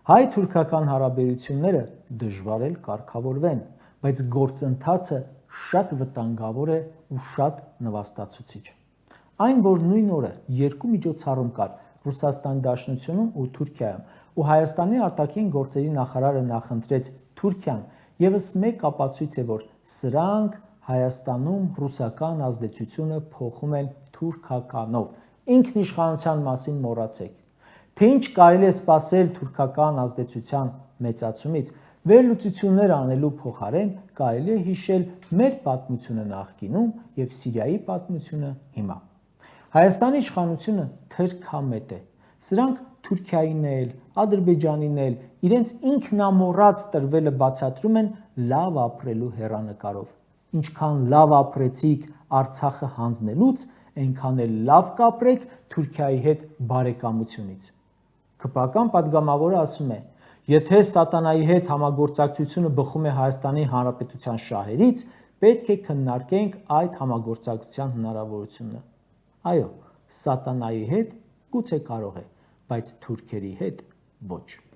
Հայ-թուրքական հարաբերությունները դժվար էլ կարգավորվեն, բայց գործընթացը շատ վտանգավոր է ու շատ նվաստացուցիչ։ Այն, որ նույն օրը երկու միջոցառում կար Ռուսաստանի Դաշնությունում ու Թուրքիայում, ու Հայաստանի արտաքին գործերի նախարարը նախընտրեց Թուրքիան, ևս մեկ ապացույց է, որ սրանք Հայաստանում ռուսական ազդեցությունը փոխում են թուրքականով։ Ինքնիշխանության մասին մոռացեք։ Թե ինչ կարելի է սպասել թուրքական ազդեցության մեծացումից, վերլուծություններ անելու փոխարեն կարելի է հիշել մեր պատմությունը նախկինում և Սիրիայի պատմությունը հիմա։ Հայաստանի իշխանությունը թրքամետ է։ Սրանք Թուրքիային էլ, Ադրբեջանին էլ իրենց ինքնամոռաց տրվելը բացատրում են լավ ապրելու հեռանկարով։ Ինչքան լավ ապրեցիք Արցախը հանձնելուց, այնքան էլ լավ կապրեք Թուրքիայի հետ բարեկամությունից։ Քպական պատգամավորը ասում է. եթե սատանայի հետ համագործակցությունը բխում է Հայաստանի Հանրապետության շահերից, պետք է քննարկենք այդ համագործակցության հնարավորությունը։ Այո, սատանայի հետ գուցե կարող է, բայց թուրքերի հետ ոչ։